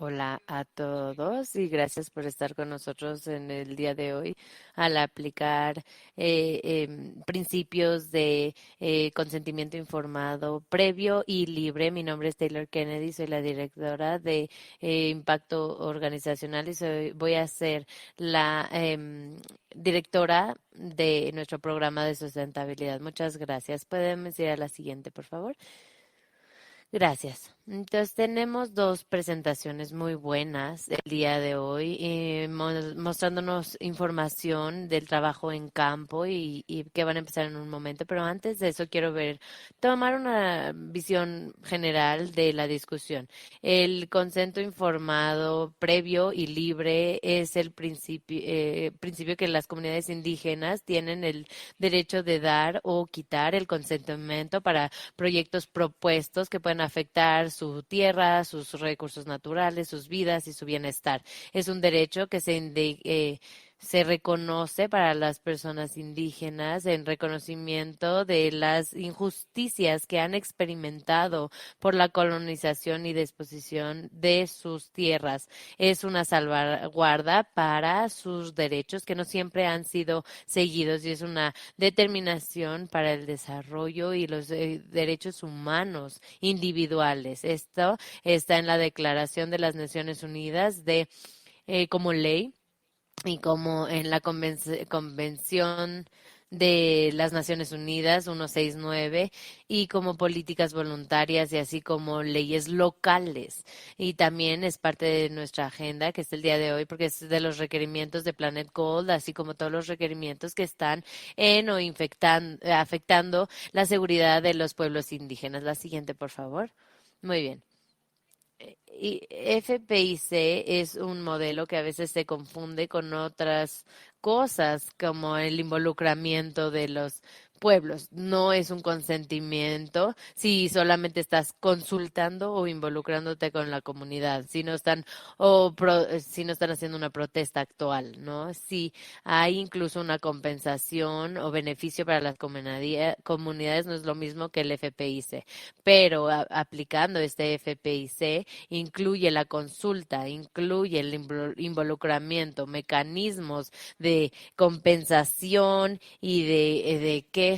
Hola a todos y gracias por estar con nosotros en el día de hoy al aplicar principios de consentimiento informado previo y libre. Mi nombre es Taylor Kennedy, soy la directora de Impacto Organizacional y voy a ser la directora de nuestro programa de sustentabilidad. Muchas gracias. ¿Podemos ir a la siguiente, por favor? Gracias. Entonces tenemos dos presentaciones muy buenas el día de hoy, mostrándonos información del trabajo en campo y que van a empezar en un momento. Pero antes de eso quiero tomar una visión general de la discusión. El consento informado, previo y libre es el principio que las comunidades indígenas tienen el derecho de dar o quitar el consentimiento para proyectos propuestos que pueden afectar su tierra, sus recursos naturales, sus vidas y su bienestar. Es un derecho que se reconoce para las personas indígenas en reconocimiento de las injusticias que han experimentado por la colonización y disposición de sus tierras. Es una salvaguarda para sus derechos que no siempre han sido seguidos y es una determinación para el desarrollo y los derechos humanos individuales. Esto está en la Declaración de las Naciones Unidas como ley y como en la Convención de las Naciones Unidas 169 y como políticas voluntarias y así como leyes locales. Y también es parte de nuestra agenda que es el día de hoy porque es de los requerimientos de Planet Gold, así como todos los requerimientos que están en o afectando la seguridad de los pueblos indígenas. La siguiente, por favor. Muy bien. Y FPIC es un modelo que a veces se confunde con otras cosas, como el involucramiento de los pueblos. No es un consentimiento si solamente estás consultando o involucrándote con la comunidad, si no están haciendo una protesta actual, ¿no? Si hay incluso una compensación o beneficio para las comunidades, no es lo mismo que el FPIC, pero aplicando este FPIC incluye la consulta, incluye el involucramiento, mecanismos de compensación y de quejas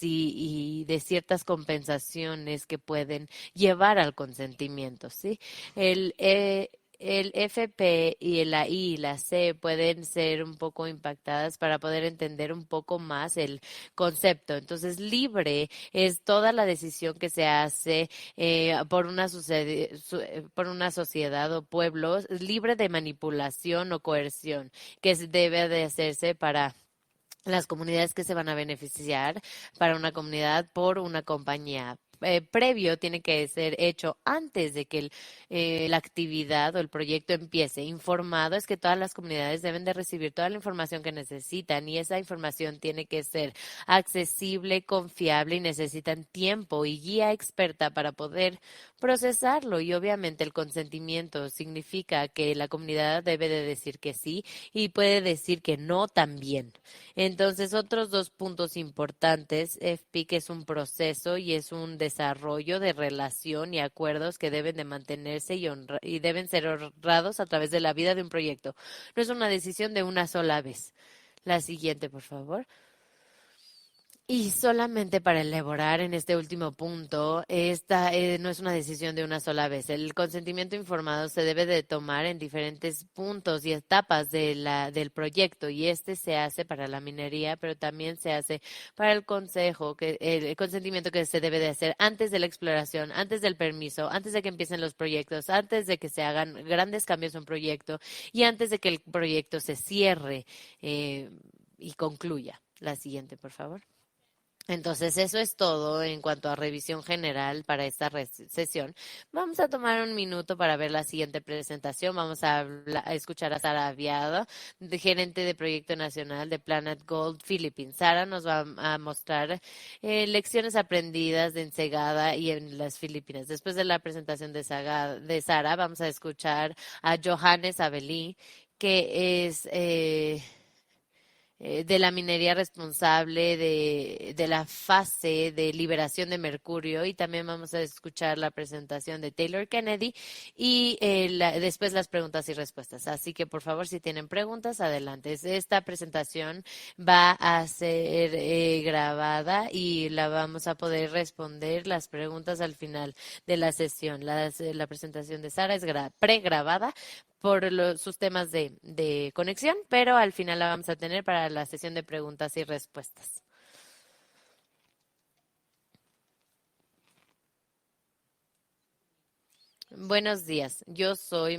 y de ciertas compensaciones que pueden llevar al consentimiento, ¿sí? El, eh, el FP y la I y la C pueden ser un poco impactadas para poder entender un poco más el concepto. Entonces, libre es toda la decisión que se hace por una sociedad o pueblos libre de manipulación o coerción que debe de hacerse para las comunidades que se van a beneficiar para una comunidad por una compañía. Previo tiene que ser hecho antes de que la actividad o el proyecto empiece. Informado es que todas las comunidades deben de recibir toda la información que necesitan y esa información tiene que ser accesible, confiable y necesitan tiempo y guía experta para poder procesarlo. Y obviamente el consentimiento significa que la comunidad debe de decir que sí y puede decir que no también. Entonces, otros dos puntos importantes, FPIC es un proceso y es un desarrollo de relación y acuerdos que deben de mantenerse y deben ser honrados a través de la vida de un proyecto. No es una decisión de una sola vez. La siguiente, por favor. Y solamente para elaborar en este último punto, esta no es una decisión de una sola vez. El consentimiento informado se debe de tomar en diferentes puntos y etapas del proyecto y este se hace para la minería, pero también se hace para el consejo, el consentimiento que se debe de hacer antes de la exploración, antes del permiso, antes de que empiecen los proyectos, antes de que se hagan grandes cambios en un proyecto y antes de que el proyecto se cierre eh, y concluya. La siguiente, por favor. Entonces, eso es todo en cuanto a revisión general para esta sesión. Vamos a tomar un minuto para ver la siguiente presentación. Vamos a escuchar a Sara Aviado, gerente de Proyecto Nacional de Planet Gold Philippines. Sara nos va a mostrar lecciones aprendidas de Ensegada y en las Filipinas. Después de la presentación de Sara, vamos a escuchar a Johannes Abelí, que es de la minería responsable, de la fase de liberación de mercurio, y también vamos a escuchar la presentación de Taylor Kennedy y después las preguntas y respuestas. Así que por favor, si tienen preguntas, adelante. Esta presentación va a ser grabada y la vamos a poder responder las preguntas al final de la sesión. La presentación de Sara es pregrabada por sus temas de conexión, pero al final la vamos a tener para la sesión de preguntas y respuestas. Buenos días, yo soy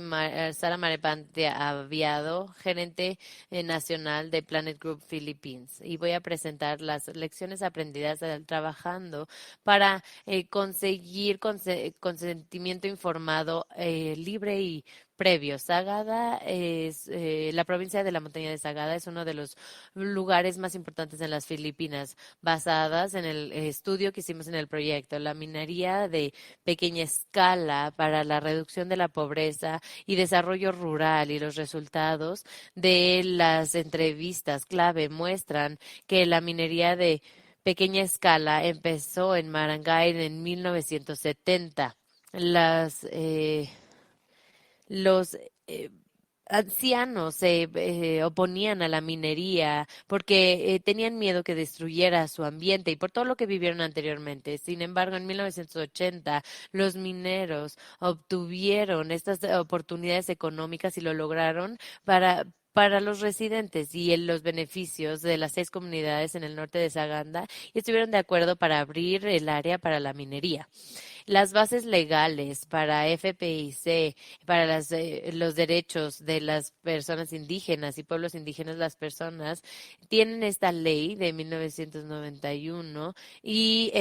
Sara Marepante Aviado, gerente nacional de Planet Group Philippines, y voy a presentar las lecciones aprendidas trabajando para conseguir consentimiento informado, libre y previo. Sagada es la provincia de la montaña de Sagada es uno de los lugares más importantes en las Filipinas, basadas en el estudio que hicimos en el proyecto. La minería de pequeña escala para la reducción de la pobreza y desarrollo rural, y los resultados de las entrevistas clave muestran que la minería de pequeña escala empezó en Barangay en 1970. Los ancianos se oponían a la minería porque tenían miedo que destruyera su ambiente y por todo lo que vivieron anteriormente. Sin embargo, en 1980 los mineros obtuvieron estas oportunidades económicas y lo lograron para los residentes y en los beneficios de las 6 comunidades en el norte de Saganda, y estuvieron de acuerdo para abrir el área para la minería. Las bases legales para FPIC, para los derechos de las personas indígenas y pueblos indígenas, las personas tienen esta ley de 1991 y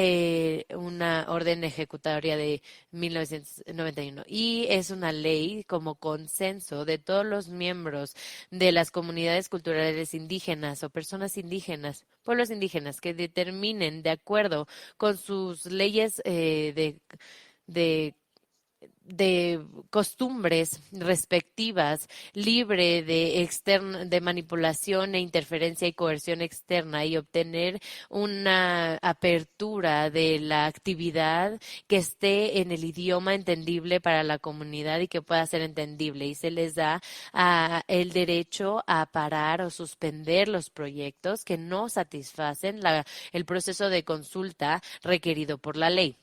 una orden ejecutoria de 1991. Y es una ley como consenso de todos los miembros de las comunidades culturales indígenas o personas indígenas, pueblos indígenas, que determinen de acuerdo con sus leyes de, de costumbres respectivas, libre de manipulación e interferencia y coerción externa, y obtener una apertura de la actividad que esté en el idioma entendible para la comunidad y que pueda ser entendible, y se les da el derecho a parar o suspender los proyectos que no satisfacen el proceso de consulta requerido por la ley.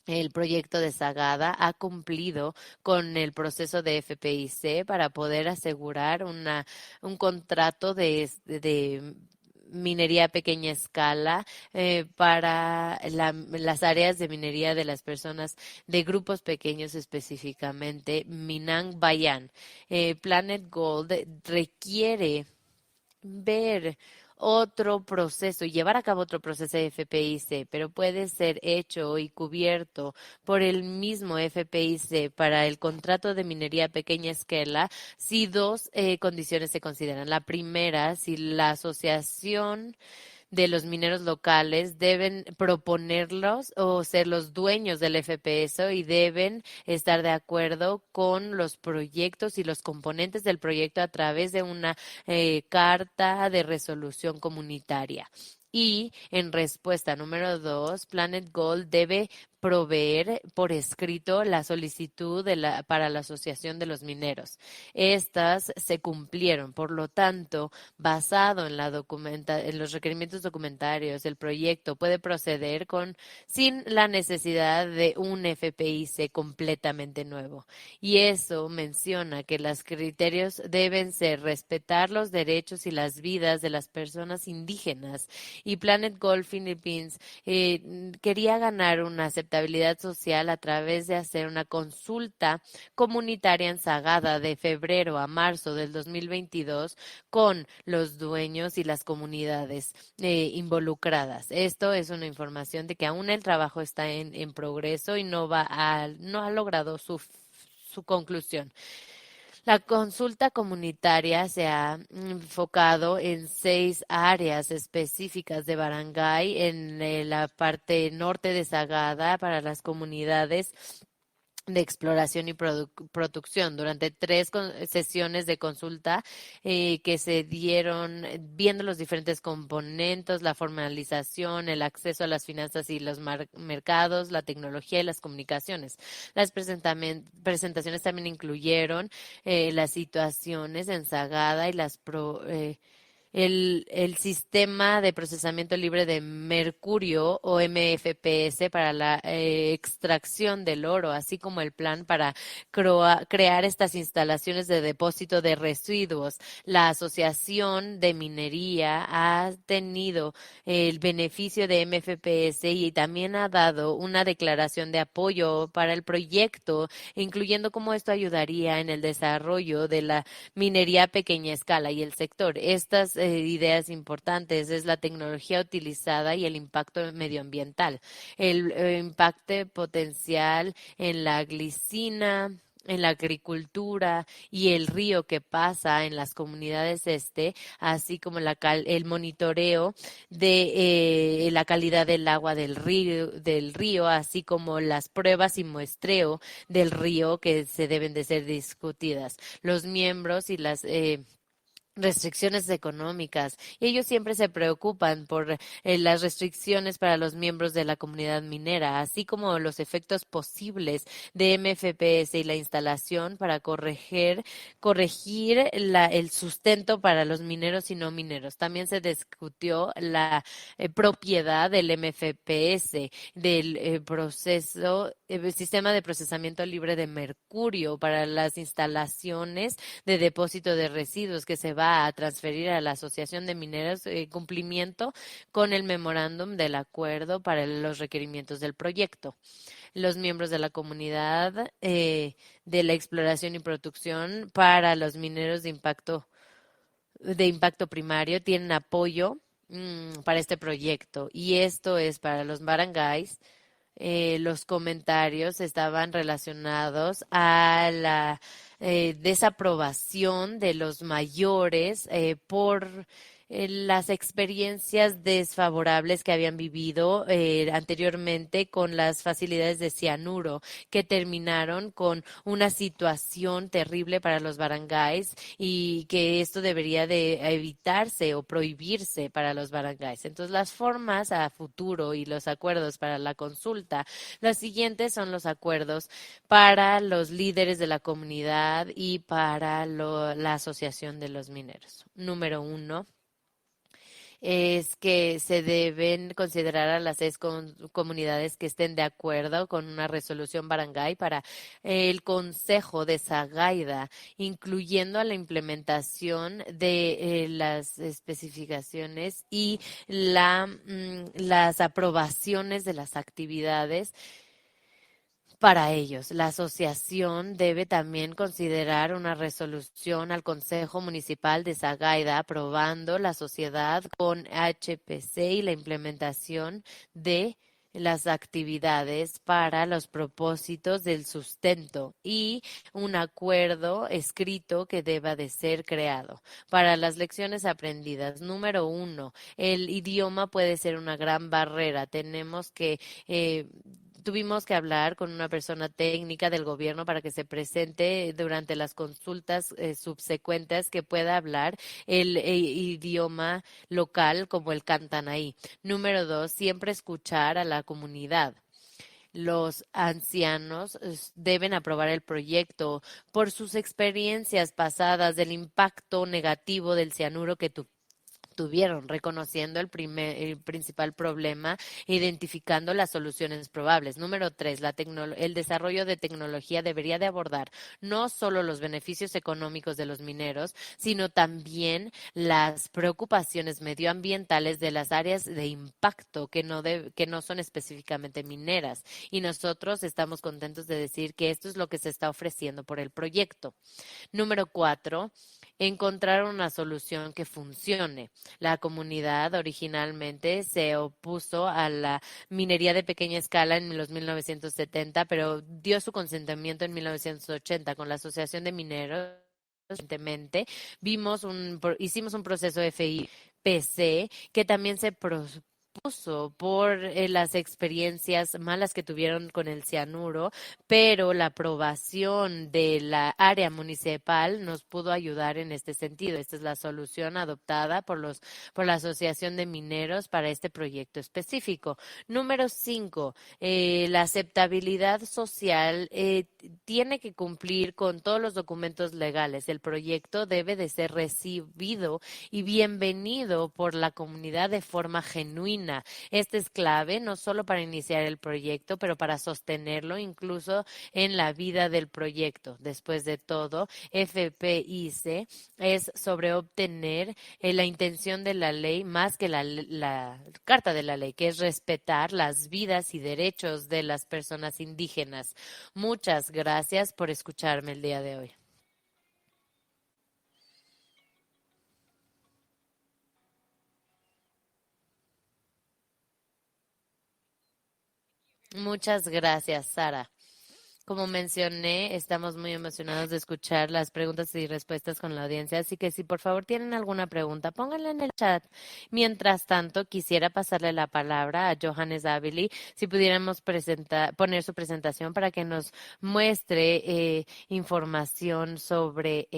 El proyecto de Sagada ha cumplido con el proceso de FPIC para poder asegurar un contrato de minería a pequeña escala para las áreas de minería de las personas de grupos pequeños, específicamente Minang Bayan. Planet Gold requiere ver otro proceso y llevar a cabo otro proceso de FPIC, pero puede ser hecho y cubierto por el mismo FPIC para el contrato de minería a pequeña escala si dos condiciones se consideran. La primera, si la asociación de los mineros locales deben proponerlos o ser los dueños del FPS, y deben estar de acuerdo con los proyectos y los componentes del proyecto a través de una carta de resolución comunitaria. Y en respuesta número 2, Planet Gold debe proveer por escrito la solicitud para la Asociación de los Mineros. Estas se cumplieron, por lo tanto, basado en los requerimientos documentarios, el proyecto puede proceder sin la necesidad de un FPIC completamente nuevo. Y eso menciona que los criterios deben ser respetar los derechos y las vidas de las personas indígenas. Y Planet Gold Philippines quería ganar una aceptabilidad social a través de hacer una consulta comunitaria en Sagada de febrero a marzo del 2022 con los dueños y las comunidades involucradas. Esto es una información de que aún el trabajo está en progreso y no ha logrado su conclusión. La consulta comunitaria se ha enfocado en 6 áreas específicas de barangay en la parte norte de Sagada para las comunidades de exploración y producción durante 3 sesiones de consulta que se dieron viendo los diferentes componentes, la formalización, el acceso a las finanzas y los mercados, la tecnología y las comunicaciones. Las presentaciones también incluyeron las situaciones en Sagada y el sistema de procesamiento libre de mercurio o MFPS para la extracción del oro, así como el plan para crear estas instalaciones de depósito de residuos. La Asociación de Minería ha tenido el beneficio de MFPS y también ha dado una declaración de apoyo para el proyecto, incluyendo cómo esto ayudaría en el desarrollo de la minería a pequeña escala y el sector. Estas ideas importantes es la tecnología utilizada y el impacto medioambiental, el impacto potencial en la glicina, en la agricultura y el río que pasa en las comunidades así como el monitoreo de la calidad del agua del río, así como las pruebas y muestreo del río que se deben de ser discutidas. Los miembros y las restricciones económicas. Y ellos siempre se preocupan por las restricciones para los miembros de la comunidad minera, así como los efectos posibles de MFPS y la instalación para corregir el sustento para los mineros y no mineros. También se discutió la propiedad del MFPS, del sistema de procesamiento libre de mercurio para las instalaciones de depósito de residuos que se va a transferir a la Asociación de Mineros en cumplimiento con el memorándum del acuerdo para los requerimientos del proyecto. Los miembros de la comunidad de la exploración y producción para los mineros de impacto primario tienen apoyo para este proyecto y esto es para los barangays. Los comentarios estaban relacionados a la desaprobación de los mayores por las experiencias desfavorables que habían vivido anteriormente con las facilidades de cianuro, que terminaron con una situación terrible para los barangays y que esto debería de evitarse o prohibirse para los barangays. Entonces, las formas a futuro y los acuerdos para la consulta, los siguientes son los acuerdos para los líderes de la comunidad y para la Asociación de los Mineros. Número 1 es que se deben considerar a las 6 comunidades que estén de acuerdo con una resolución barangay para el Consejo de Sagaida, incluyendo a la implementación de las especificaciones y las aprobaciones de las actividades para ellos. La asociación debe también considerar una resolución al Consejo Municipal de Sagaida aprobando la sociedad con HPC y la implementación de las actividades para los propósitos del sustento y un acuerdo escrito que deba de ser creado. Para las lecciones aprendidas, número 1, el idioma puede ser una gran barrera. Tuvimos que hablar con una persona técnica del gobierno para que se presente durante las consultas subsecuentes que pueda hablar el idioma local como el cantanaí. Número 2, siempre escuchar a la comunidad. Los ancianos deben aprobar el proyecto por sus experiencias pasadas del impacto negativo del cianuro que tuvieron, reconociendo el principal problema, identificando las soluciones probables. Número 3, el desarrollo de tecnología debería de abordar no solo los beneficios económicos de los mineros, sino también las preocupaciones medioambientales de las áreas de impacto que no son específicamente mineras. Y nosotros estamos contentos de decir que esto es lo que se está ofreciendo por el proyecto. Número 4, encontrar una solución que funcione. La comunidad originalmente se opuso a la minería de pequeña escala en los 1970, pero dio su consentimiento en 1980 con la Asociación de Mineros. Recientemente hicimos un proceso FIPC que también se puso por las experiencias malas que tuvieron con el cianuro, pero la aprobación de la área municipal nos pudo ayudar en este sentido. Esta es la solución adoptada por la Asociación de Mineros para este proyecto específico. Número 5, la aceptabilidad social tiene que cumplir con todos los documentos legales. El proyecto debe de ser recibido y bienvenido por la comunidad de forma genuina. Este es clave no solo para iniciar el proyecto, pero para sostenerlo incluso en la vida del proyecto. Después de todo, FPIC es sobre obtener la intención de la ley más que la carta de la ley, que es respetar las vidas y derechos de las personas indígenas. Muchas gracias por escucharme el día de hoy. Muchas gracias, Sara. Como mencioné, estamos muy emocionados de escuchar las preguntas y respuestas con la audiencia, así que si por favor tienen alguna pregunta, pónganla en el chat. Mientras tanto, quisiera pasarle la palabra a Johannes Avili, si pudiéramos poner su presentación para que nos muestre información sobre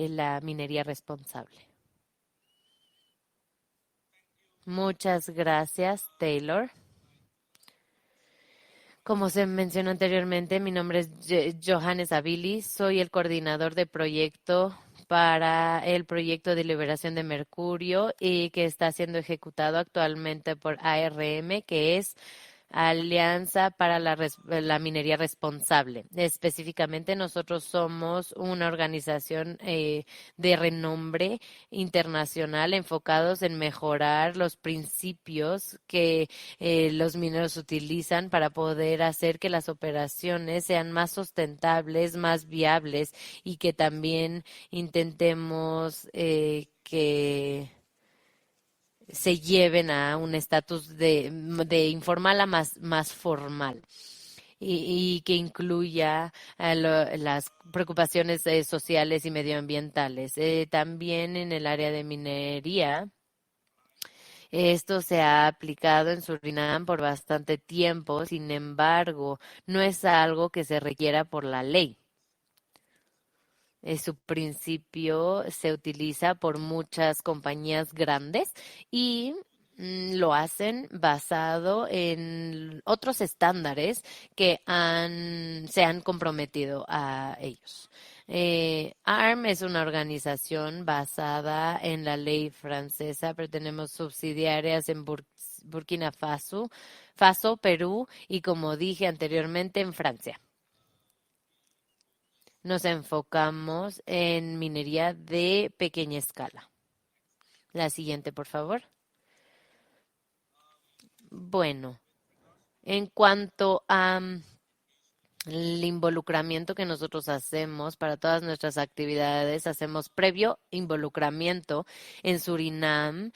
la minería responsable. Muchas gracias, Taylor. Como se mencionó anteriormente, mi nombre es Johannes Avili, soy el coordinador de proyecto para el proyecto de liberación de mercurio y que está siendo ejecutado actualmente por ARM, que es Alianza para la Minería Responsable. Específicamente, nosotros somos una organización de renombre internacional enfocados en mejorar los principios que los mineros utilizan para poder hacer que las operaciones sean más sustentables, más viables y que también intentemos que se lleven a un estatus de informal a más formal y que incluya las preocupaciones sociales y medioambientales. También en el área de minería. Esto se ha aplicado en Surinam por bastante tiempo, sin embargo, no es algo que se requiera por la ley. Su principio se utiliza por muchas compañías grandes y lo hacen basado en otros estándares que se han comprometido a ellos. ARM es una organización basada en la ley francesa, pero tenemos subsidiarias en Burkina Faso, Perú y, como dije anteriormente, en Francia. Nos enfocamos en minería de pequeña escala. La siguiente, por favor. Bueno, en cuanto a el involucramiento que nosotros hacemos para todas nuestras actividades, hacemos previo involucramiento en Surinam.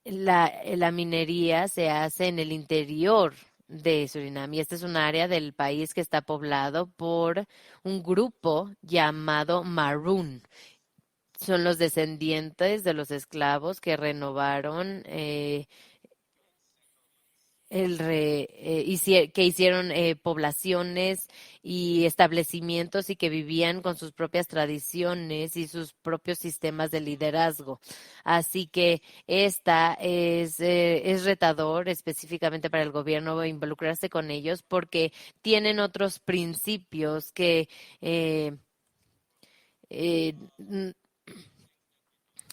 La minería se hace en el interior de Surinam y esta es un área del país que está poblado por un grupo llamado Maroon. Son los descendientes de los esclavos que renovaron que hicieron poblaciones y establecimientos y que vivían con sus propias tradiciones y sus propios sistemas de liderazgo. Así que es retador específicamente para el gobierno involucrarse con ellos porque tienen otros principios que eh,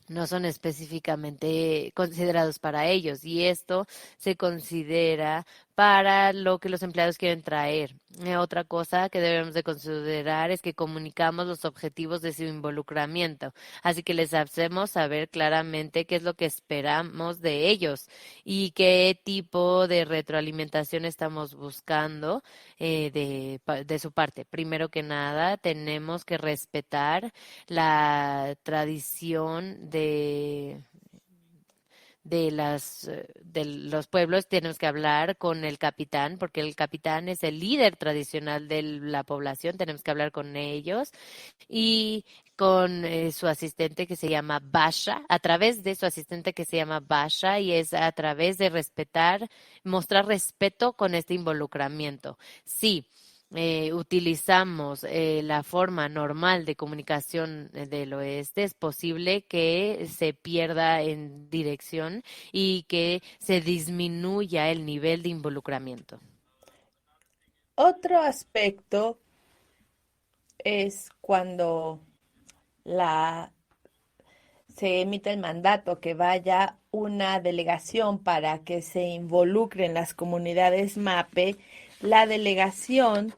no son específicamente considerados para ellos y esto se considera para lo que los empleados quieren traer. Otra cosa que debemos de considerar es que comunicamos los objetivos de su involucramiento, así que les hacemos saber claramente qué es lo que esperamos de ellos y qué tipo de retroalimentación estamos buscando de su parte. Primero que nada, tenemos que respetar la tradición de los pueblos. Tenemos que hablar con el capitán, porque el capitán es el líder tradicional de la población, tenemos que hablar con ellos y con su asistente que se llama Basha, a través de su asistente que se llama Basha, y es a través de respetar, mostrar respeto con este involucramiento. Sí. Utilizamos la forma normal de comunicación del oeste, es posible que se pierda en dirección y que se disminuya el nivel de involucramiento. Otro aspecto es cuando la se emite el mandato que vaya una delegación para que se involucren las comunidades MAPE, la delegación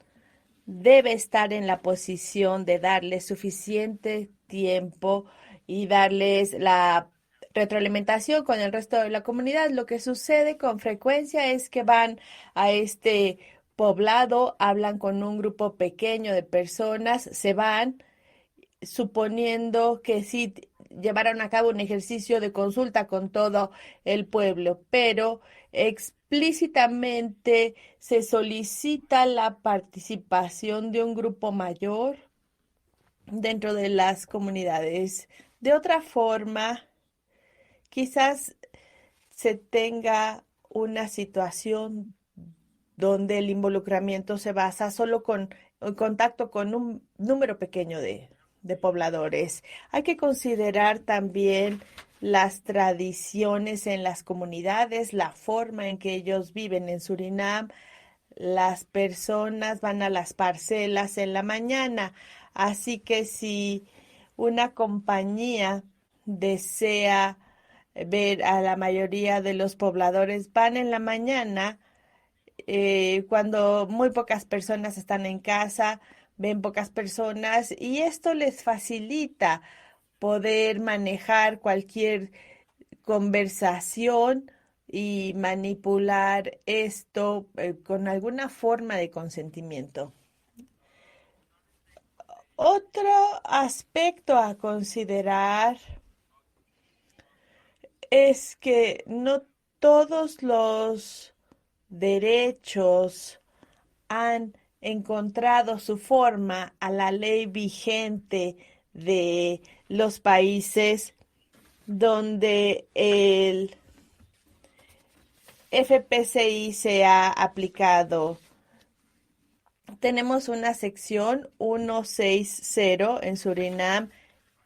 debe estar en la posición de darles suficiente tiempo y darles la retroalimentación con el resto de la comunidad. Lo que sucede con frecuencia es que van a este poblado, hablan con un grupo pequeño de personas, se van suponiendo que sí llevaron a cabo un ejercicio de consulta con todo el pueblo, pero explícitamente se solicita la participación de un grupo mayor dentro de las comunidades. De otra forma, quizás se tenga una situación donde el involucramiento se basa solo con el contacto con un número pequeño de pobladores. Hay que considerar también las tradiciones en las comunidades, la forma en que ellos viven en Surinam. Las personas van a las parcelas en la mañana, así que si una compañía desea ver a la mayoría de los pobladores, van en la mañana, cuando muy pocas personas están en casa, ven pocas personas y esto les facilita poder manejar cualquier conversación y manipular esto con alguna forma de consentimiento. Otro aspecto a considerar es que no todos los derechos han encontrado su forma a la ley vigente de los países donde el FPCI se ha aplicado. Tenemos una sección 160 en Surinam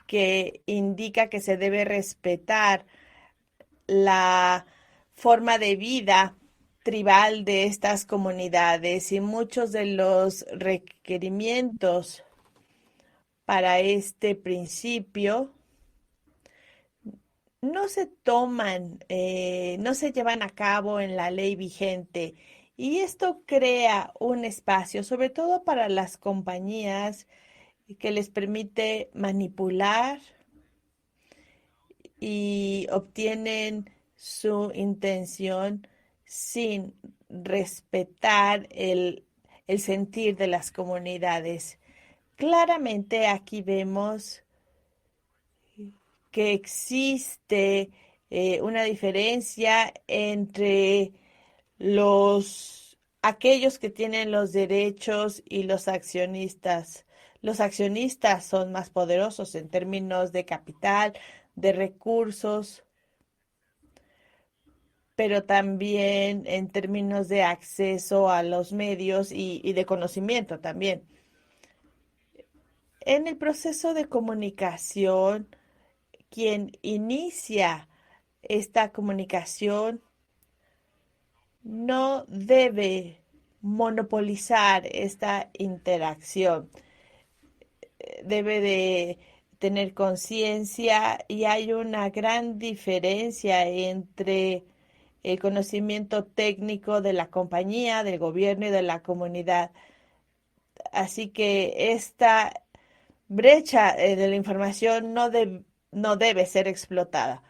que indica que se debe respetar la forma de vida tribal de estas comunidades y muchos de los requerimientos para este principio no se toman, no se llevan a cabo en la ley vigente y esto crea un espacio, sobre todo para las compañías, que les permite manipular y obtienen su intención sin respetar el sentir de las comunidades. Claramente aquí vemos que existe una diferencia entre aquellos que tienen los derechos y los accionistas. Los accionistas son más poderosos en términos de capital, de recursos, pero también en términos de acceso a los medios y de conocimiento también. En el proceso de comunicación, quien inicia esta comunicación no debe monopolizar esta interacción. Debe de tener conciencia y hay una gran diferencia entre el conocimiento técnico de la compañía, del gobierno y de la comunidad. Así que esta brecha de la información no debe ser explotada.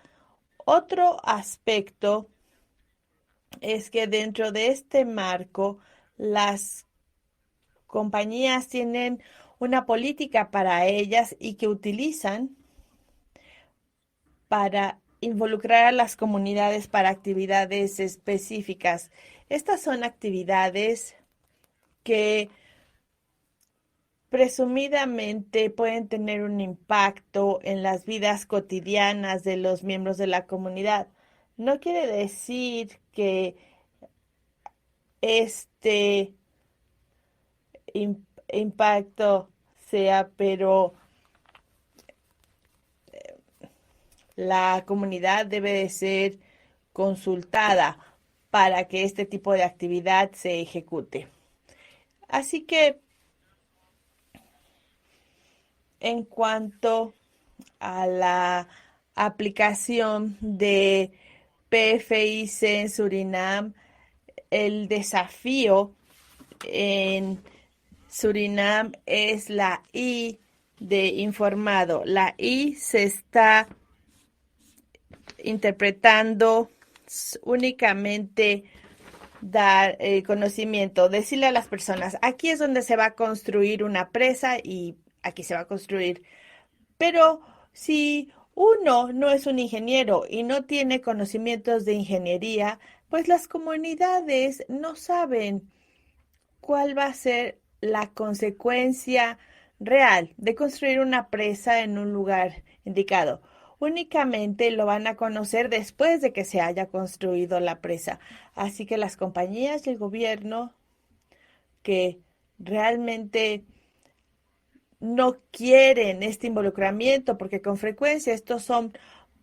Otro aspecto es que dentro de este marco, las compañías tienen una política para ellas y que utilizan para involucrar a las comunidades para actividades específicas. Estas son actividades que presumidamente pueden tener un impacto en las vidas cotidianas de los miembros de la comunidad. No quiere decir que este impacto sea, pero la comunidad debe de ser consultada para que este tipo de actividad se ejecute. Así que en cuanto a la aplicación de PFIC en Surinam, el desafío en Surinam es la I de informado. La I se está interpretando únicamente dar conocimiento, decirle a las personas, aquí es donde se va a construir una presa y aquí se va a construir. Pero si uno no es un ingeniero y no tiene conocimientos de ingeniería, pues las comunidades no saben cuál va a ser la consecuencia real de construir una presa en un lugar indicado. Únicamente lo van a conocer después de que se haya construido la presa. Así que las compañías y el gobierno que realmente no quieren este involucramiento, porque con frecuencia estos son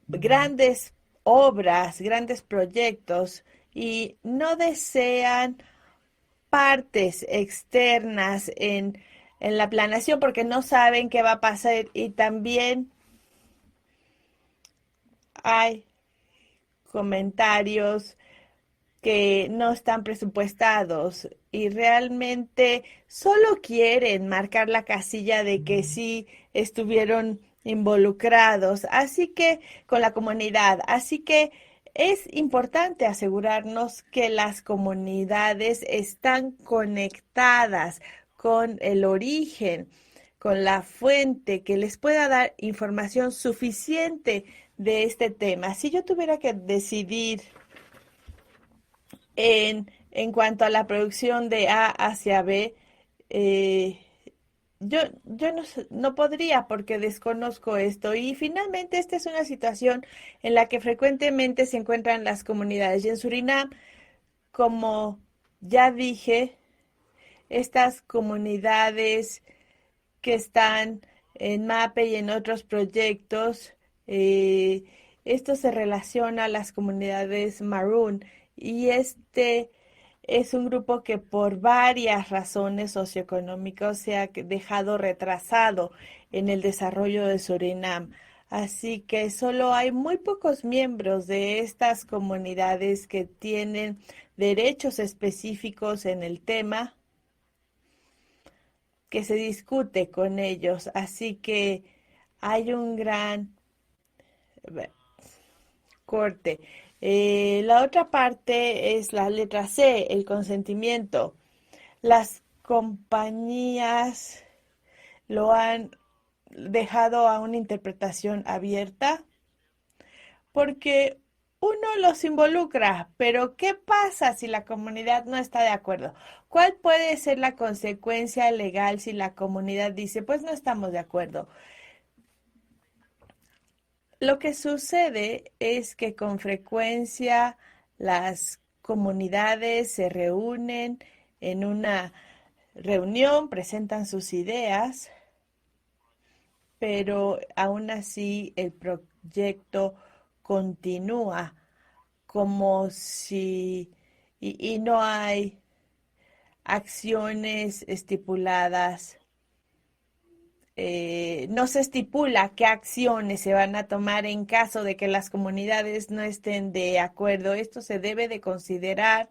grandes obras, grandes proyectos y no desean partes externas en la planeación porque no saben qué va a pasar y también hay comentarios que no están presupuestados y realmente solo quieren marcar la casilla de que sí estuvieron involucrados, así que con la comunidad, así que es importante asegurarnos que las comunidades están conectadas con el origen, con la fuente que les pueda dar información suficiente de este tema. Si yo tuviera que decidir en cuanto a la producción de A hacia B, eh, yo no, no podría porque desconozco esto. Y finalmente esta es una situación en la que frecuentemente se encuentran las comunidades. Y en Surinam, como ya dije, estas comunidades que están en MAPE y en otros proyectos, eh, esto se relaciona a las comunidades Maroon y este es un grupo que por varias razones socioeconómicas se ha dejado retrasado en el desarrollo de Surinam. Así que solo hay muy pocos miembros de estas comunidades que tienen derechos específicos en el tema que se discute con ellos. Así que hay un gran corte. La otra parte es la letra C, el consentimiento. Las compañías lo han dejado a una interpretación abierta porque uno los involucra, pero ¿qué pasa si la comunidad no está de acuerdo? ¿Cuál puede ser la consecuencia legal si la comunidad dice, pues no estamos de acuerdo? Lo que sucede es que con frecuencia las comunidades se reúnen en una reunión, presentan sus ideas, pero aún así el proyecto continúa como si y no hay acciones estipuladas. No se estipula qué acciones se van a tomar en caso de que las comunidades no estén de acuerdo. Esto se debe de considerar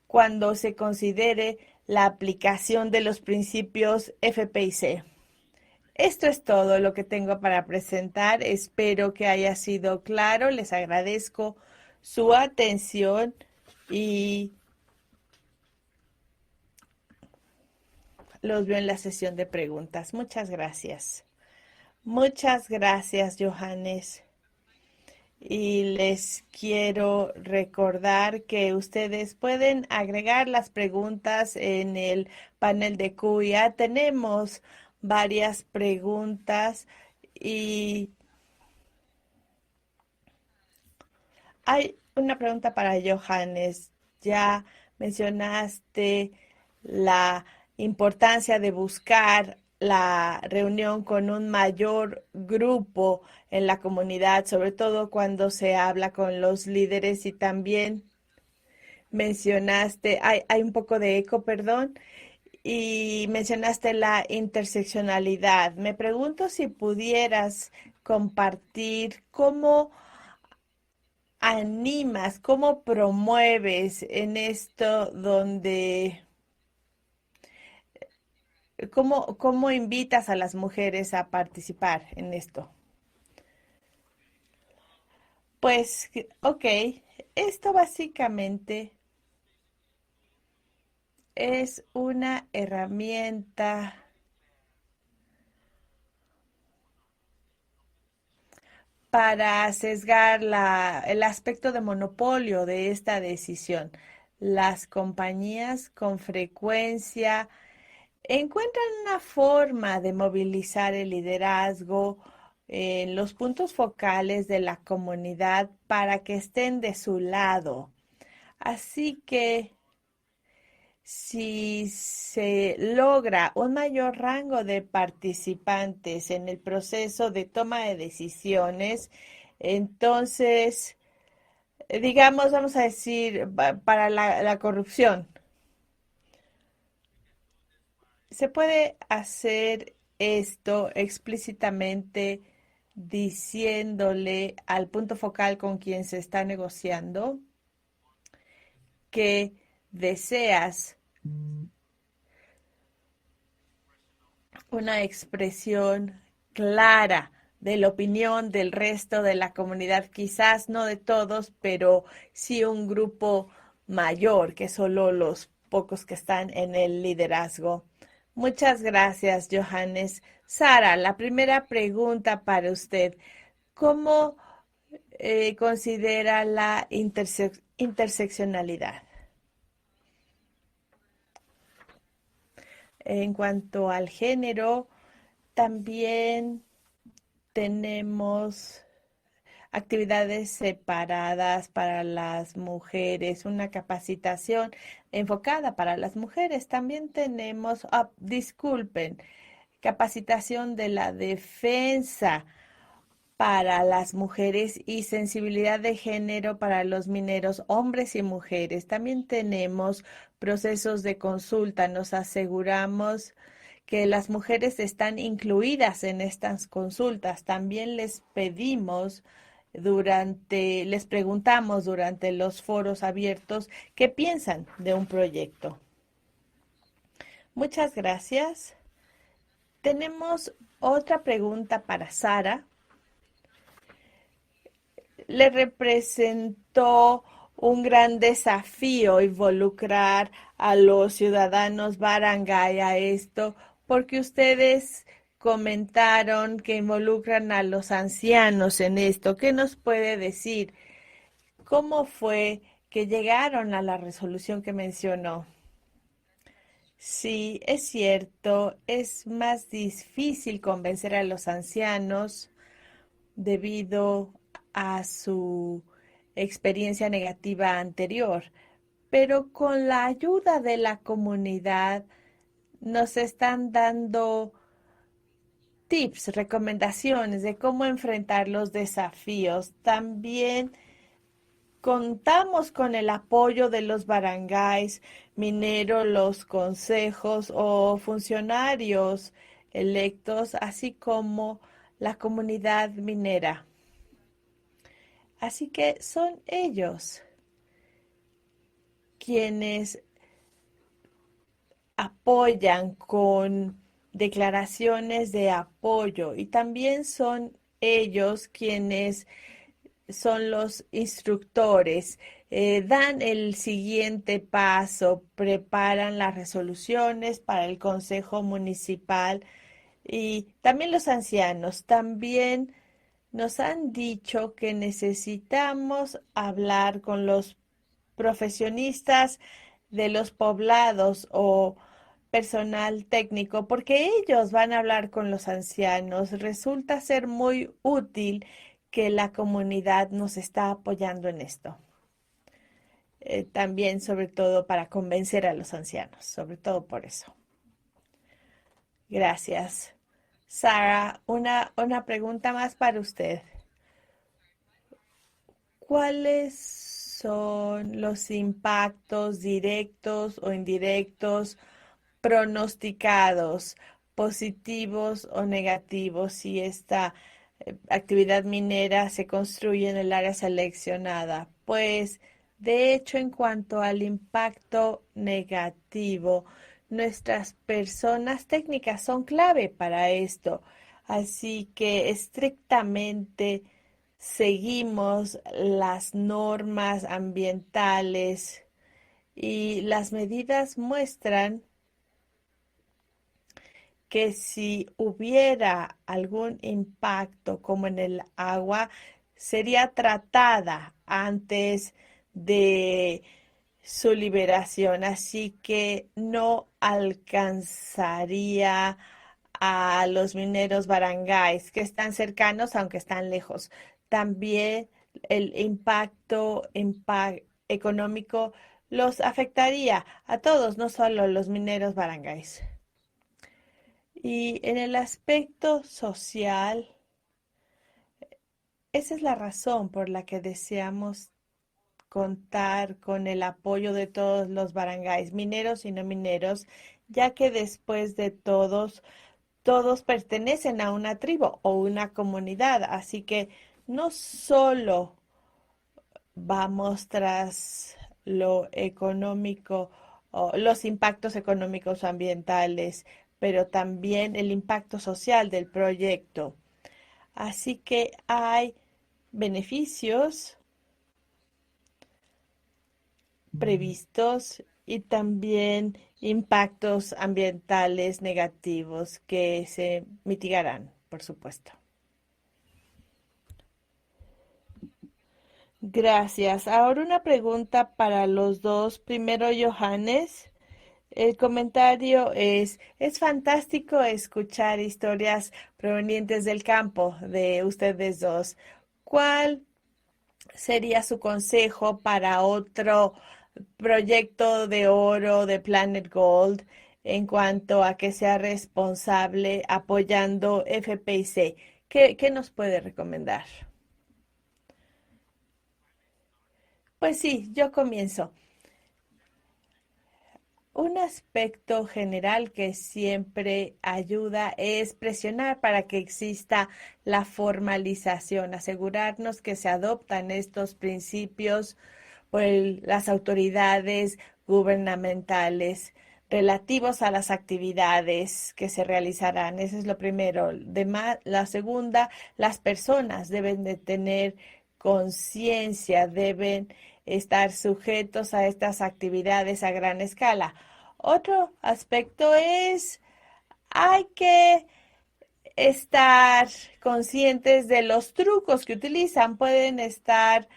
cuando se considere la aplicación de los principios FPIC. Esto es todo lo que tengo para presentar. Espero que haya sido claro. Les agradezco su atención y los veo en la sesión de preguntas. Muchas gracias. Muchas gracias, Johannes. y les quiero recordar que ustedes pueden agregar las preguntas en el panel de QIA. Tenemos varias preguntas y hay una pregunta para Johannes. Ya mencionaste la importancia de buscar la reunión con un mayor grupo en la comunidad, sobre todo cuando se habla con los líderes y también mencionaste, hay un poco de eco, perdón, y mencionaste la interseccionalidad. Me pregunto si pudieras compartir cómo animas, cómo promueves en esto donde, cómo invitas a las mujeres a participar en esto. Pues, ok, esto básicamente es una herramienta para sesgar el aspecto de monopolio de esta decisión. Las compañías con frecuencia encuentran una forma de movilizar el liderazgo en los puntos focales de la comunidad para que estén de su lado. Así que si se logra un mayor rango de participantes en el proceso de toma de decisiones, entonces, digamos, vamos a decir, para la corrupción, se puede hacer esto explícitamente diciéndole al punto focal con quien se está negociando que deseas una expresión clara de la opinión del resto de la comunidad, quizás no de todos, pero sí un grupo mayor que solo los pocos que están en el liderazgo. Muchas gracias, Johannes. Sara, la primera pregunta para usted. ¿Cómo considera la interseccionalidad? En cuanto al género, también tenemos actividades separadas para las mujeres, una capacitación enfocada para las mujeres. También tenemos, disculpen, capacitación de la defensa para las mujeres y sensibilidad de género para los mineros, hombres y mujeres. También tenemos procesos de consulta. Nos aseguramos que las mujeres están incluidas en estas consultas. También les preguntamos durante los foros abiertos qué piensan de un proyecto. Muchas gracias. Tenemos otra pregunta para Sara. Le representó un gran desafío involucrar a los ciudadanos barangay a esto, porque ustedes comentaron que involucran a los ancianos en esto. ¿Qué nos puede decir? ¿Cómo fue que llegaron a la resolución que mencionó? Sí, es cierto, es más difícil convencer a los ancianos debido a su experiencia negativa anterior, pero con la ayuda de la comunidad nos están dando tips, recomendaciones de cómo enfrentar los desafíos. También contamos con el apoyo de los barangays mineros, los consejos o funcionarios electos, así como la comunidad minera. Así que son ellos quienes apoyan con declaraciones de apoyo y también son ellos quienes son los instructores, dan el siguiente paso, preparan las resoluciones para el Consejo Municipal y también los ancianos, también nos han dicho que necesitamos hablar con los profesionistas de los poblados o personal técnico, porque ellos van a hablar con los ancianos. Resulta ser muy útil que la comunidad nos está apoyando en esto. También, sobre todo, para convencer a los ancianos, sobre todo por eso. Gracias. Sara, una pregunta más para usted. ¿Cuáles son los impactos directos o indirectos pronosticados, positivos o negativos, si esta actividad minera se construye en el área seleccionada? Pues, de hecho, en cuanto al impacto negativo, nuestras personas técnicas son clave para esto. Así que estrictamente seguimos las normas ambientales y las medidas muestran que si hubiera algún impacto como en el agua, sería tratada antes de su liberación, así que no alcanzaría a los mineros barangays que están cercanos, aunque están lejos. También el económico los afectaría a todos, no solo los mineros barangays. Y en el aspecto social, esa es la razón por la que deseamos contar con el apoyo de todos los barangays, mineros y no mineros, ya que después de todos pertenecen a una tribu o una comunidad, así que no solo vamos tras lo económico o los impactos económicos o ambientales, pero también el impacto social del proyecto. Así que hay beneficios previstos y también impactos ambientales negativos que se mitigarán, por supuesto. Gracias. Ahora una pregunta para los dos. Primero, Johannes. El comentario es fantástico escuchar historias provenientes del campo de ustedes dos. ¿Cuál sería su consejo para otro proyecto de oro de Planet Gold en cuanto a que sea responsable apoyando FPC? ¿Qué nos puede recomendar? Pues sí, yo comienzo. Un aspecto general que siempre ayuda es presionar para que exista la formalización, asegurarnos que se adoptan estos principios por las autoridades gubernamentales relativos a las actividades que se realizarán. Eso es lo primero. La segunda, las personas deben de tener conciencia, deben estar sujetos a estas actividades a gran escala. Otro aspecto es, hay que estar conscientes de los trucos que utilizan. Pueden estar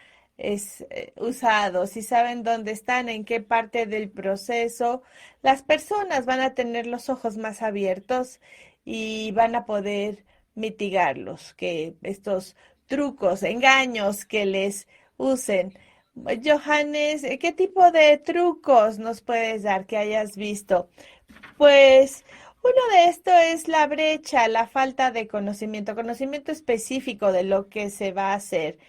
usados y saben dónde están, en qué parte del proceso. Las personas van a tener los ojos más abiertos y van a poder mitigarlos, que estos trucos, engaños que les usen. Johannes, ¿qué tipo de trucos nos puedes dar que hayas visto? Pues uno de esto es la brecha, la falta de conocimiento, conocimiento específico de lo que se va a hacer.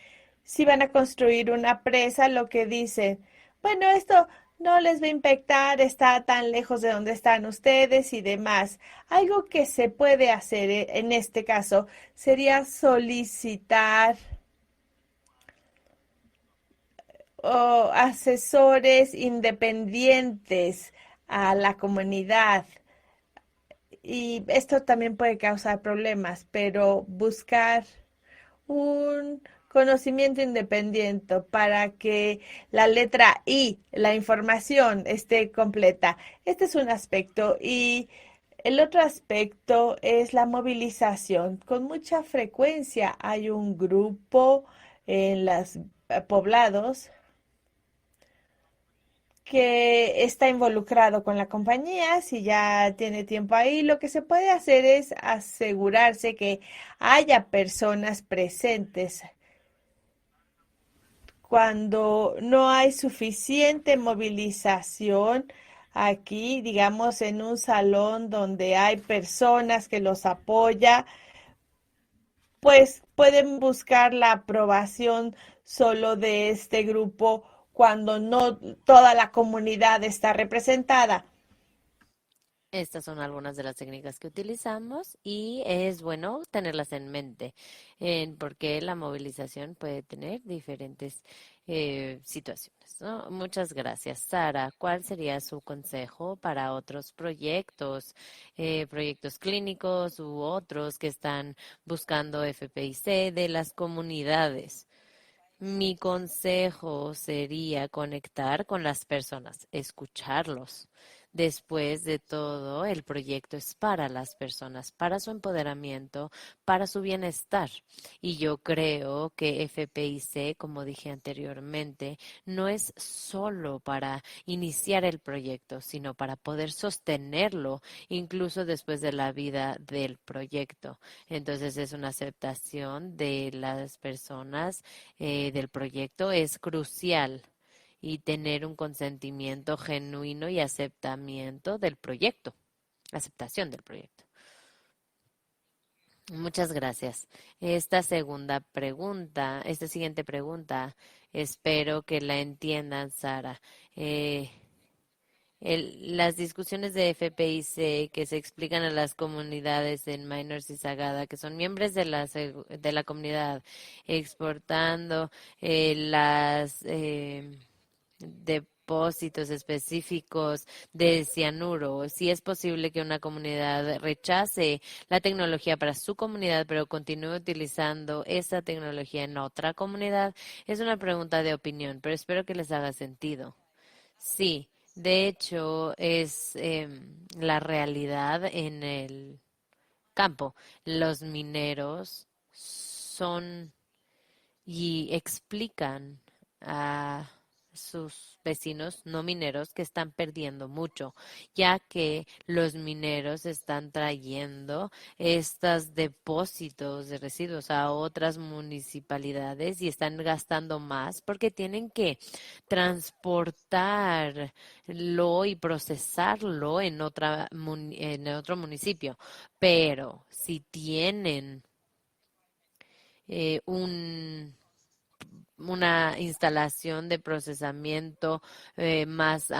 Si van a construir una presa, lo que dicen, bueno, esto no les va a impactar, está tan lejos de donde están ustedes y demás. Algo que se puede hacer en este caso sería solicitar asesores independientes a la comunidad. Y esto también puede causar problemas, pero buscar un conocimiento independiente para que la letra I, la información, esté completa. Este es un aspecto y El otro aspecto es la movilización. Con mucha frecuencia hay un grupo en los poblados que está involucrado con la compañía, si ya tiene tiempo ahí, lo que se puede hacer es asegurarse que haya personas presentes. Cuando no hay suficiente movilización aquí, digamos, en un salón donde hay personas que los apoya, pues pueden buscar la aprobación solo de este grupo cuando no toda la comunidad está representada. Estas son algunas de las técnicas que utilizamos y es bueno tenerlas en mente, porque la movilización puede tener diferentes situaciones, ¿no? Muchas gracias. Sara, ¿cuál sería su consejo para otros proyectos, proyectos clínicos u otros que están buscando FPIC de las comunidades? Mi consejo sería conectar con las personas, escucharlos. Después de todo, el proyecto es para las personas, para su empoderamiento, para su bienestar. Y yo creo que FPIC, como dije anteriormente, no es solo para iniciar el proyecto, sino para poder sostenerlo incluso después de la vida del proyecto. Entonces es una aceptación de las personas del proyecto es crucial y tener un consentimiento genuino y aceptamiento del proyecto, aceptación del proyecto. Muchas gracias. Esta siguiente pregunta, espero que la entiendan, Sara. Eh, las discusiones de FPIC que se explican a las comunidades en Miners y Sagada, que son miembros de de la comunidad, exportando las depósitos específicos de cianuro. Si es posible que una comunidad rechace la tecnología para su comunidad, pero continúe utilizando esa tecnología en otra comunidad, es una pregunta de opinión, pero espero que les haga sentido. Sí, de hecho es la realidad en el campo. Los mineros son y explican a sus vecinos no mineros que están perdiendo mucho, ya que los mineros están trayendo estos depósitos de residuos a otras municipalidades y están gastando más porque tienen que transportarlo y procesarlo en en otro municipio. Pero si tienen eh, un una instalación de procesamiento más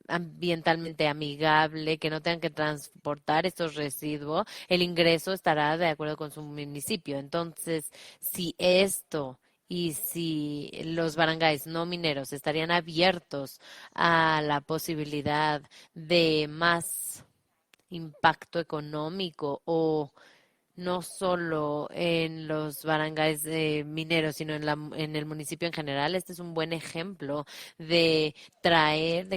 ambientalmente amigable, que no tengan que transportar estos residuos, el ingreso estará de acuerdo con su municipio. Entonces, si esto y si los barangays no mineros estarían abiertos a la posibilidad de más impacto económico o no solo en los barangays mineros, sino en el municipio en general. Este es un buen ejemplo de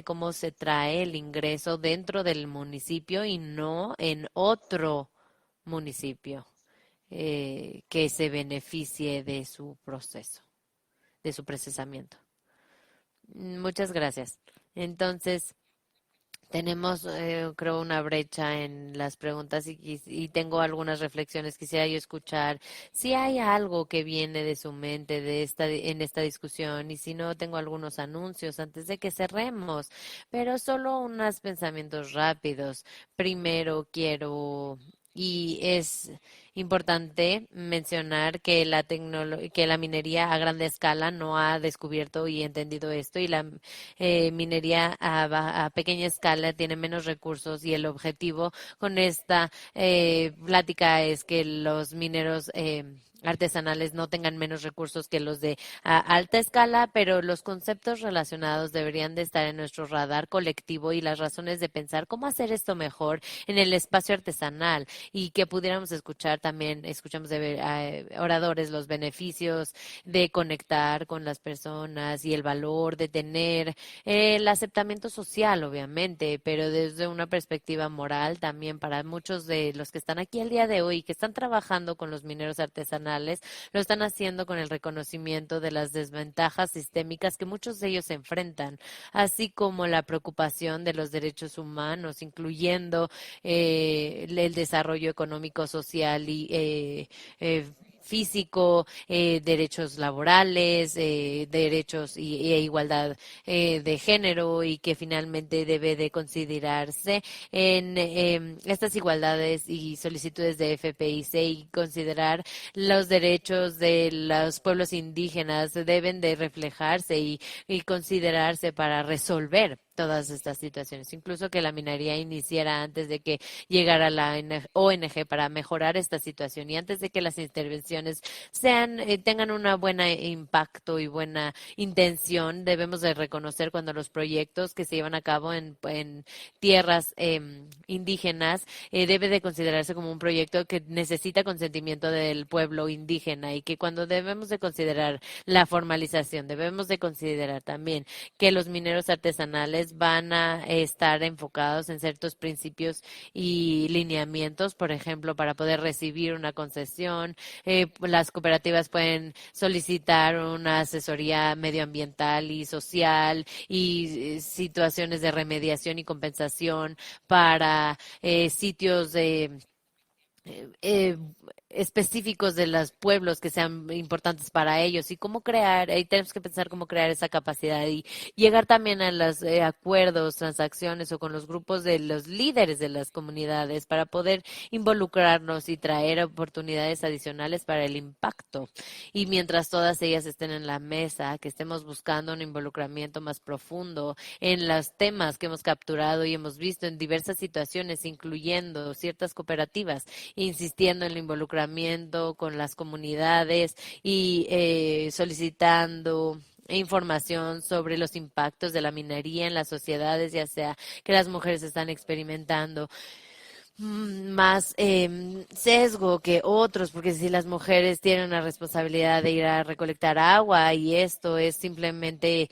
cómo se trae el ingreso dentro del municipio y no en otro municipio que se beneficie de su proceso, de su procesamiento. Muchas gracias. Entonces, tenemos, creo, una brecha en las preguntas y tengo algunas reflexiones. Quisiera yo escuchar si hay algo que viene de su mente en esta discusión y si no, tengo algunos anuncios antes de que cerremos, pero solo unos pensamientos rápidos. Primero quiero y es importante mencionar que que la minería a grande escala no ha descubierto y entendido esto y la minería a pequeña escala tiene menos recursos y el objetivo con esta plática es que los mineros artesanales no tengan menos recursos que los de alta escala, pero los conceptos relacionados deberían de estar en nuestro radar colectivo y las razones de pensar cómo hacer esto mejor en el espacio artesanal y que pudiéramos escuchar también, escuchamos de oradores los beneficios de conectar con las personas y el valor de tener el aceptamiento social, obviamente, pero desde una perspectiva moral también para muchos de los que están aquí el día de hoy, que están trabajando con los mineros artesanales, lo están haciendo con el reconocimiento de las desventajas sistémicas que muchos de ellos enfrentan, así como la preocupación de los derechos humanos, incluyendo el desarrollo económico, social y físico, derechos laborales, derechos e igualdad de género y que finalmente debe de considerarse en estas igualdades y solicitudes de FPIC y considerar los derechos de los pueblos indígenas deben de reflejarse y considerarse para resolver todas estas situaciones, incluso que la minería iniciara antes de que llegara la ONG para mejorar esta situación y antes de que las intervenciones sean tengan una buena impacto y buena intención, debemos de reconocer cuando los proyectos que se llevan a cabo en tierras indígenas debe de considerarse como un proyecto que necesita consentimiento del pueblo indígena y que cuando debemos de considerar la formalización, debemos de considerar también que los mineros artesanales van a estar enfocados en ciertos principios y lineamientos, por ejemplo, para poder recibir una concesión. Las cooperativas pueden solicitar una asesoría medioambiental y social y situaciones de remediación y compensación para sitios de eh, específicos de los pueblos que sean importantes para ellos y cómo crear, ahí tenemos que pensar cómo crear esa capacidad y llegar también a los acuerdos, transacciones o con los grupos de los líderes de las comunidades para poder involucrarnos y traer oportunidades adicionales para el impacto. Y mientras todas ellas estén en la mesa, que estemos buscando un involucramiento más profundo en los temas que hemos capturado y hemos visto en diversas situaciones, incluyendo ciertas cooperativas insistiendo en el involucramiento con las comunidades y solicitando información sobre los impactos de la minería en las sociedades, ya sea que las mujeres están experimentando más sesgo que otros, porque si las mujeres tienen la responsabilidad de ir a recolectar agua y esto es simplemente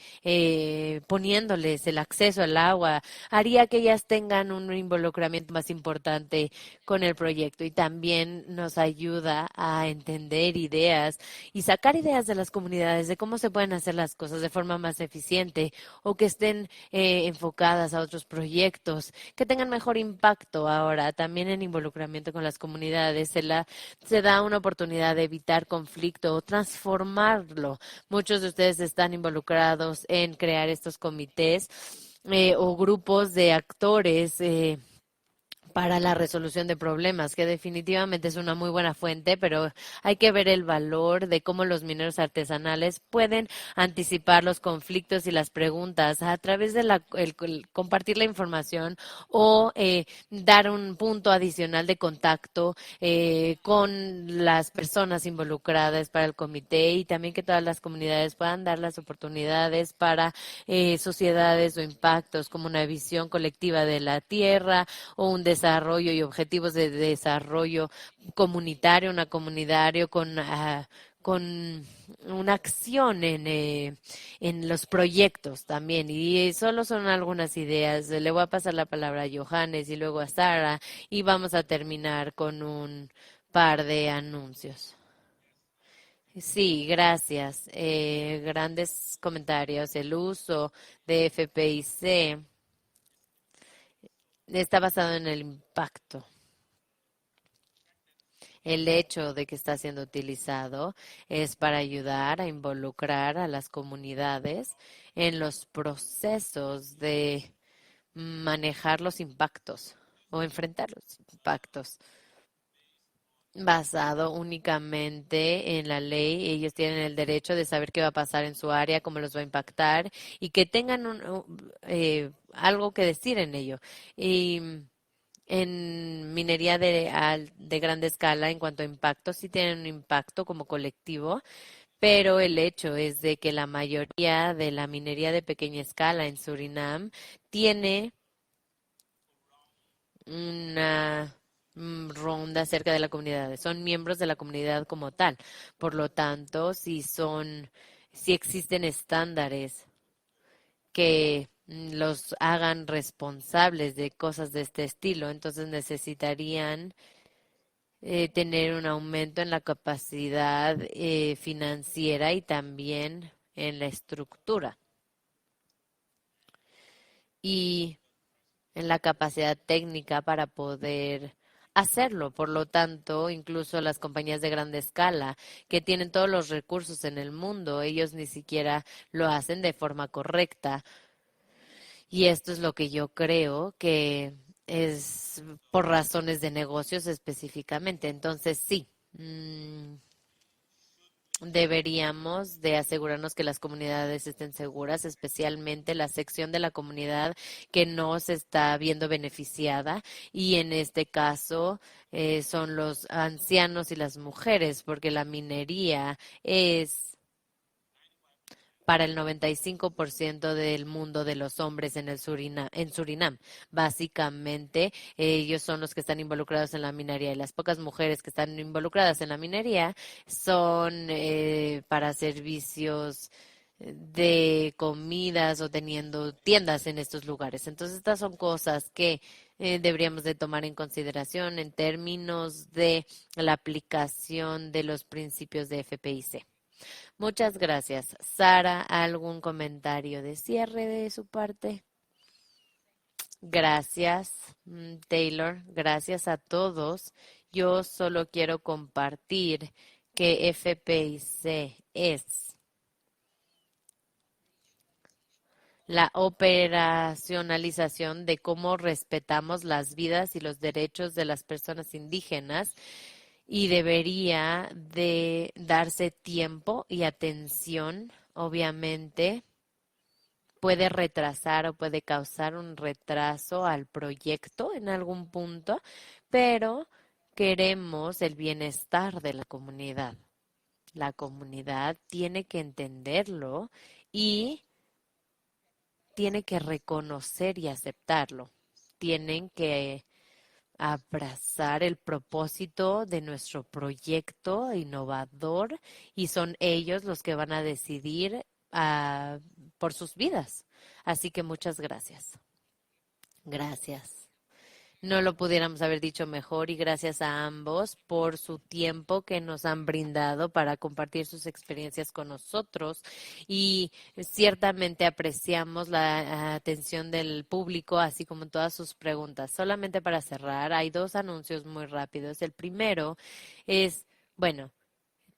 poniéndoles el acceso al agua, haría que ellas tengan un involucramiento más importante con el proyecto y también nos ayuda a entender ideas y sacar ideas de las comunidades de cómo se pueden hacer las cosas de forma más eficiente o que estén enfocadas a otros proyectos que tengan mejor impacto ahora, también en involucramiento con las comunidades, se da una oportunidad de evitar conflicto o transformarlo. Muchos de ustedes están involucrados en crear estos comités o grupos de actores. Para la resolución de problemas, que definitivamente es una muy buena fuente, pero hay que ver el valor de cómo los mineros artesanales pueden anticipar los conflictos y las preguntas a través de el compartir la información o dar un punto adicional de contacto con las personas involucradas para el comité y también que todas las comunidades puedan dar las oportunidades para sociedades o impactos como una visión colectiva de la tierra o un desarrollo y objetivos de desarrollo comunitario, una comunitario con una acción en los proyectos también. Y solo son algunas ideas. Le voy a pasar la palabra a Johannes y luego a Sara y vamos a terminar con un par de anuncios. Sí, gracias. Grandes comentarios. El uso de FPIC está basado en el impacto. El hecho de que está siendo utilizado es para ayudar a involucrar a las comunidades en los procesos de manejar los impactos o enfrentar los impactos. Basado únicamente en la ley, ellos tienen el derecho de saber qué va a pasar en su área, cómo los va a impactar y que tengan algo que decir en ello. Y en minería de grande escala en cuanto a impacto, sí tienen un impacto como colectivo, pero el hecho es de que la mayoría de la minería de pequeña escala en Surinam tiene una ronda cerca de la comunidad, son miembros de la comunidad como tal. Por lo tanto, si existen estándares que los hagan responsables de cosas de este estilo, entonces necesitarían tener un aumento en la capacidad financiera y también en la estructura y en la capacidad técnica para poder hacerlo. Por lo tanto, incluso las compañías de grande escala que tienen todos los recursos en el mundo, ellos ni siquiera lo hacen de forma correcta. Y esto es lo que yo creo que es por razones de negocios específicamente. Entonces, sí. Deberíamos de asegurarnos que las comunidades estén seguras, especialmente la sección de la comunidad que no se está viendo beneficiada y en este caso son los ancianos y las mujeres, porque la minería es para el 95% del mundo de los hombres en Surinam. Básicamente, ellos son los que están involucrados en la minería y las pocas mujeres que están involucradas en la minería son para servicios de comidas o teniendo tiendas en estos lugares. Entonces, estas son cosas que deberíamos de tomar en consideración en términos de la aplicación de los principios de FPIC. Muchas gracias. Sara, ¿algún comentario de cierre de su parte? Gracias, Taylor. Gracias a todos. Yo solo quiero compartir que FPIC es la operacionalización de cómo respetamos las vidas y los derechos de las personas indígenas y debería de darse tiempo y atención, obviamente. Puede retrasar o puede causar un retraso al proyecto en algún punto, pero queremos el bienestar de la comunidad. La comunidad tiene que entenderlo y tiene que reconocer y aceptarlo. Tienen que abrazar el propósito de nuestro proyecto innovador y son ellos los que van a decidir por sus vidas. Así que muchas gracias. Gracias. No lo pudiéramos haber dicho mejor y gracias a ambos por su tiempo que nos han brindado para compartir sus experiencias con nosotros y ciertamente apreciamos la atención del público así como todas sus preguntas. Solamente para cerrar, hay dos anuncios muy rápidos. El primero es, bueno,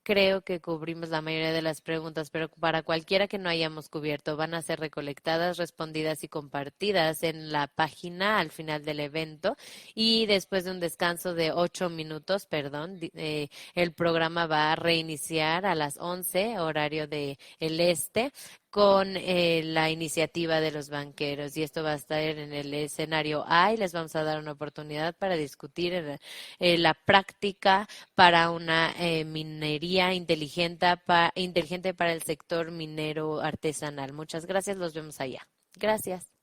creo que cubrimos la mayoría de las preguntas, pero para cualquiera que no hayamos cubierto, van a ser recolectadas, respondidas y compartidas en la página al final del evento. Y después de un descanso de 8 minutos, perdón, el programa va a reiniciar a las 11, horario de el este, con la iniciativa de los banqueros. Y esto va a estar en el escenario A y les vamos a dar una oportunidad para discutir la práctica para una minería inteligente para el sector minero artesanal. Muchas gracias, los vemos allá. Gracias.